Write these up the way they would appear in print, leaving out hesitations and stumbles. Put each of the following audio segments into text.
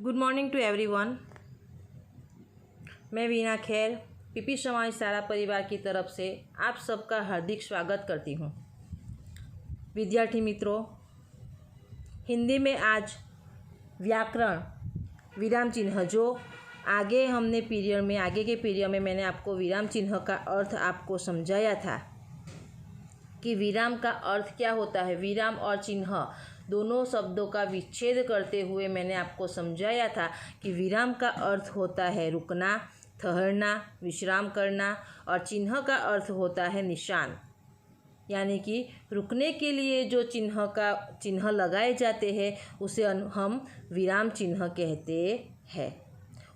Good morning to everyone. मैं Veena Kher PP समाज सारा परिवार की तरफ से आप सबका हार्दिक स्वागत करती हूँ। विद्यार्थी मित्रों, हिंदी में आज व्याकरण विराम चिन्ह, जो आगे के पीरियड में मैंने आपको विराम चिन्ह का अर्थ आपको समझाया था कि विराम का अर्थ क्या होता है। विराम और चिन्ह दोनों शब्दों का विच्छेद करते हुए मैंने आपको समझाया था कि विराम का अर्थ होता है रुकना, ठहरना, विश्राम करना, और चिन्ह का अर्थ होता है निशान। यानी कि रुकने के लिए जो चिन्ह लगाए जाते हैं उसे हम विराम चिन्ह कहते हैं।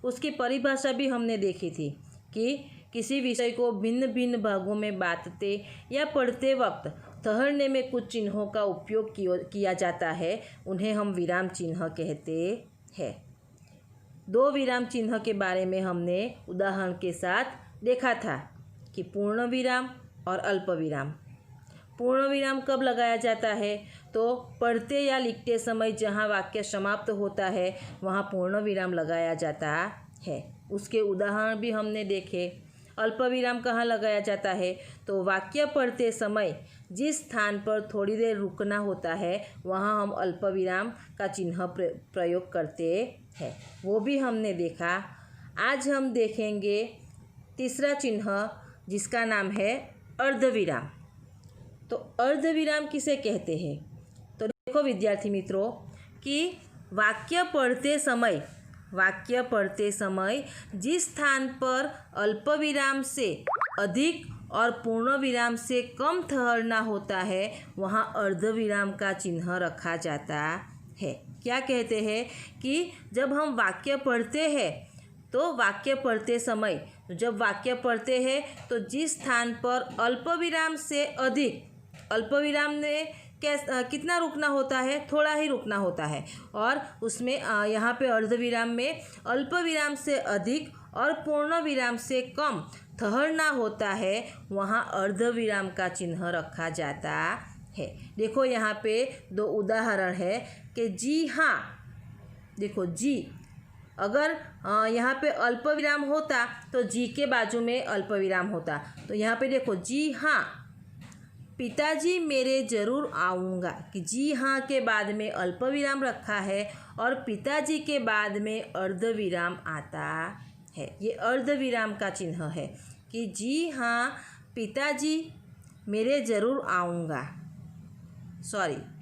उसकी परिभाषा भी हमने देखी थी कि किसी विषय को भिन्न भिन्न भागों में बांटते या पढ़ते वक्त ठहरने में कुछ चिन्हों का उपयोग किया जाता है, उन्हें हम विराम चिन्ह कहते हैं। दो विराम चिन्ह के बारे में हमने उदाहरण के साथ देखा था कि पूर्ण विराम और अल्प विराम। पूर्ण विराम कब लगाया जाता है? तो पढ़ते या लिखते समय जहाँ वाक्य समाप्त होता है वहाँ पूर्ण विराम लगाया जाता है। उसके उदाहरण भी हमने देखे। अल्प विराम कहाँ लगाया जाता है? तो वाक्य पढ़ते समय जिस स्थान पर थोड़ी देर रुकना होता है वहाँ हम अल्प विराम का चिन्ह प्रयोग करते हैं, वो भी हमने देखा। आज हम देखेंगे तीसरा चिन्ह जिसका नाम है अर्धविराम। तो अर्धविराम किसे कहते हैं? तो देखो विद्यार्थी मित्रों कि वाक्य पढ़ते समय जिस स्थान पर अल्प विराम से अधिक और पूर्ण विराम से कम ठहरना होता है वहाँ अर्धविराम का चिन्ह रखा जाता है। क्या कहते हैं कि जब हम वाक्य पढ़ते हैं तो वाक्य पढ़ते समय जब वाक्य पढ़ते हैं तो जिस स्थान पर अल्प विराम से अधिक, अल्प विराम में कितना रुकना होता है? थोड़ा ही रुकना होता है, और उसमें यहाँ पे अर्धविराम में अल्प विराम से अधिक और पूर्ण विराम से कम ठहरना होता है, वहाँ अर्धविराम का चिन्ह रखा जाता है। देखो यहाँ पे दो उदाहरण है कि जी हाँ। देखो जी, अगर यहाँ पे अल्प विराम होता तो जी के बाजू में अल्प विराम होता। तो यहाँ पे देखो जी हाँ पिताजी मेरे ज़रूर आऊँगा, कि जी हाँ के बाद में अल्प विराम रखा है और पिताजी के बाद में अर्धविराम आता है। ये अर्धविराम का चिन्ह है कि जी हाँ पिताजी मेरे ज़रूर आऊँगा,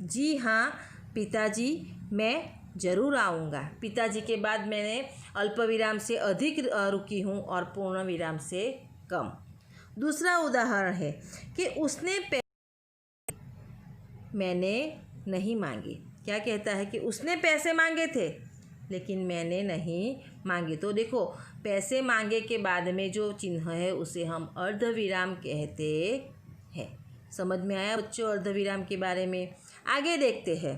जी हाँ पिताजी मैं ज़रूर आऊँगा। पिताजी के बाद मैंने अल्प विराम से अधिक रुकी हूँ और पूर्ण विराम से कम। दूसरा उदाहरण है कि उसने मैंने नहीं मांगे। क्या कहता है कि उसने पैसे मांगे थे लेकिन मैंने नहीं मांगे। तो देखो पैसे मांगे के बाद में जो चिन्ह है उसे हम अर्धविराम कहते हैं। समझ में आया बच्चों अर्धविराम के बारे में? आगे देखते हैं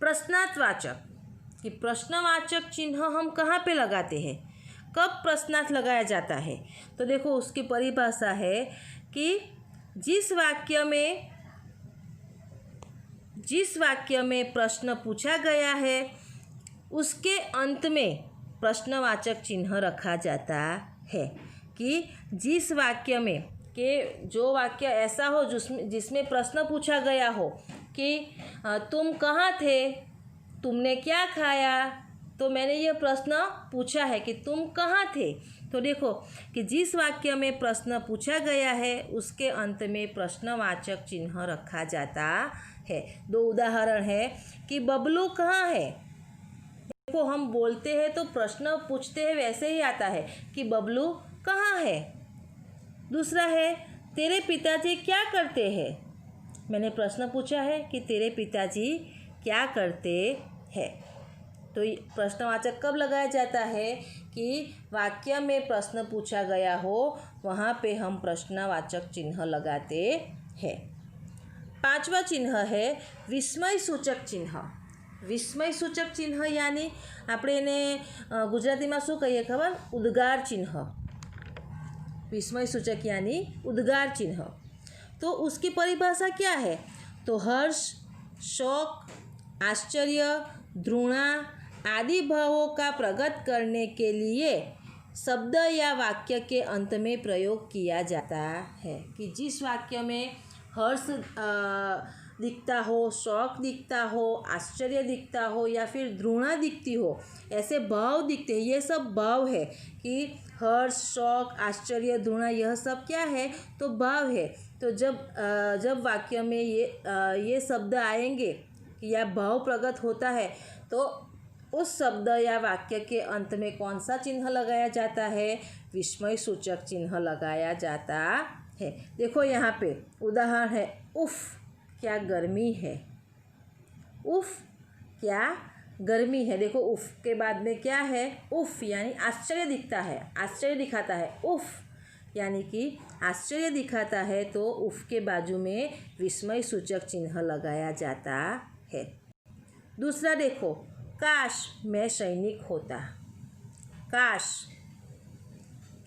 प्रश्नार्थवाचक, कि प्रश्नवाचक चिन्ह हम कहाँ पे लगाते हैं, कब प्रश्नार्थ लगाया जाता है? तो देखो उसकी परिभाषा है कि जिस वाक्य में प्रश्न पूछा गया है उसके अंत में प्रश्नवाचक चिन्ह रखा जाता है। कि जिस वाक्य में जो वाक्य ऐसा हो जिसमें प्रश्न पूछा गया हो कि तुम कहाँ थे, तुमने क्या खाया, तो मैंने ये प्रश्न पूछा है कि तुम कहाँ थे। तो देखो कि जिस वाक्य में प्रश्न पूछा गया है उसके अंत में प्रश्नवाचक चिन्ह रखा जाता है। दो उदाहरण है कि बबलू कहाँ है। देखो हम बोलते हैं तो प्रश्न पूछते हैं वैसे ही आता है कि बबलू कहाँ है। दूसरा है तेरे पिताजी क्या करते हैं। मैंने प्रश्न पूछा है कि तेरे पिताजी क्या करते हैं। तो प्रश्नवाचक कब लगाया जाता है? कि वाक्य में प्रश्न पूछा गया हो वहाँ पे हम प्रश्नवाचक चिन्ह लगाते हैं। पांचवा चिन्ह है विस्मय सूचक चिन्ह। विस्मय सूचक चिन्ह यानी આપણે એને ગુજરાતીમાં શું કહીએ ખબર? ઉદ્ગાર चिन्ह। विस्मय सूचक यानी उद्गार चिन्ह। तो उसकी परिभाषा क्या है? तो हर्ष, शौक, आश्चर्य, घृणा, आदि भावों का प्रकट करने के लिए शब्द या वाक्य के अंत में प्रयोग किया जाता है। कि जिस वाक्य में हर्ष दिखता हो, शौक दिखता हो, आश्चर्य दिखता हो या फिर घृणा दिखती हो, ऐसे भाव दिखते हैं। ये सब भाव है कि हर्ष, शौक, आश्चर्य, घृणा, यह सब क्या है? तो भाव है। तो जब वाक्य में ये शब्द आएंगे या भाव प्रकट होता है तो उस शब्द या वाक्य के अंत में कौन सा चिन्ह लगाया जाता है? विस्मय सूचक चिन्ह लगाया जाता है। देखो यहाँ पे उदाहरण है, उफ़ क्या गर्मी है। उफ़ क्या गर्मी है। देखो उफ़ के बाद में क्या है? उफ़ यानी आश्चर्य दिखता है, आश्चर्य दिखाता है। उफ़ यानी कि आश्चर्य दिखाता है, तो उफ़ के बाजू में विस्मय सूचक चिन्ह लगाया जाता है। दूसरा देखो, काश मैं सैनिक होता। काश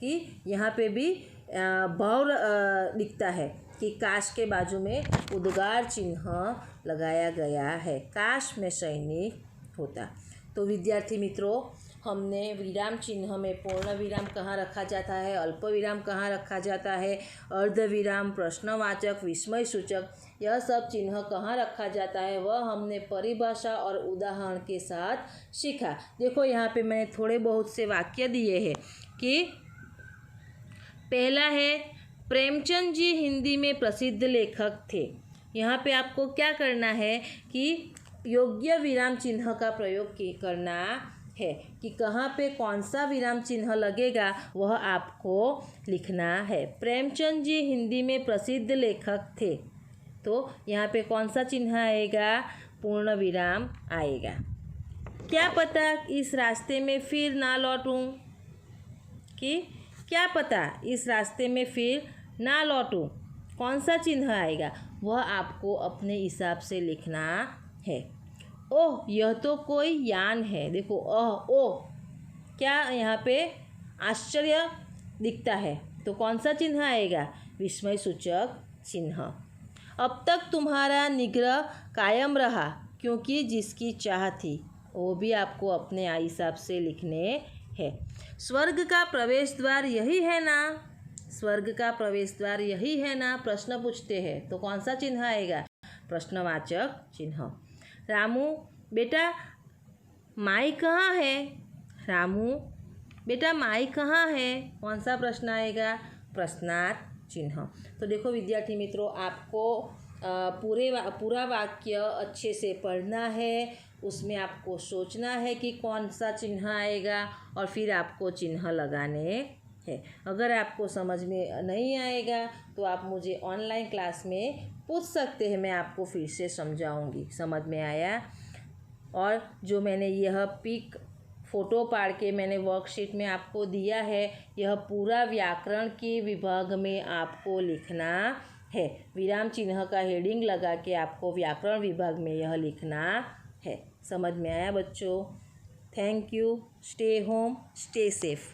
कि यहाँ पे भी भाव दिखता है कि काश के बाजू में उद्गार चिन्ह लगाया गया है। काश मैं सैनिक होता। तो विद्यार्थी मित्रों, हमने विराम चिन्ह में पूर्ण विराम कहाँ रखा जाता है, अल्प विराम कहाँ रखा जाता है, अर्ध विराम, प्रश्नवाचक, विस्मय सूचक, यह सब चिन्ह कहाँ रखा जाता है, वह हमने परिभाषा और उदाहरण के साथ सीखा। देखो यहाँ पे मैंने थोड़े बहुत से वाक्य दिए हैं कि पहला है, प्रेमचंद जी हिंदी में प्रसिद्ध लेखक थे। यहाँ पे आपको क्या करना है कि योग्य विराम चिन्ह का प्रयोग करना है कि कहाँ पे कौन सा विराम चिन्ह लगेगा वह आपको लिखना है। प्रेमचंद जी हिंदी में प्रसिद्ध लेखक थे, तो यहाँ पे कौन सा चिन्ह आएगा? पूर्ण विराम आएगा। क्या पता इस रास्ते में फिर ना लौटूं। कि क्या पता इस रास्ते में फिर ना लौटूं, कौन सा चिन्ह आएगा? वह आपको अपने हिसाब से लिखना है। ओह यह तो कोई यान है। देखो ओह क्या यहाँ पे आश्चर्य दिखता है, तो कौन सा चिन्ह आएगा? विस्मय सूचक चिन्ह। अब तक तुम्हारा निग्रह कायम रहा क्योंकि जिसकी चाह थी, वो भी आपको अपने हिसाब से लिखने हैं। स्वर्ग का प्रवेश द्वार यही है ना? स्वर्ग का प्रवेश द्वार यही है ना? प्रश्न पूछते हैं, तो कौन सा चिन्ह आएगा? प्रश्नवाचक चिन्ह। रामू बेटा माई कहाँ है? रामू बेटा माई कहाँ है? कौन सा प्रश्न आएगा? प्रश्नार्थ चिन्ह। तो देखो विद्यार्थी मित्रों, आपको पूरा वाक्य अच्छे से पढ़ना है, उसमें आपको सोचना है कि कौन सा चिन्ह आएगा और फिर आपको चिन्ह लगाने हैं। अगर आपको समझ में नहीं आएगा तो आप मुझे ऑनलाइन क्लास में पूछ सकते हैं, मैं आपको फिर से समझाऊंगी। समझ में आया? और जो मैंने यह पिक फ़ोटो पाड़ के मैंने वर्कशीट में आपको दिया है, यह पूरा व्याकरण के विभाग में आपको लिखना है। विराम चिन्ह का हेडिंग लगा के आपको व्याकरण विभाग में यह लिखना है। समझ में आया बच्चों? Thank you. Stay home, stay safe.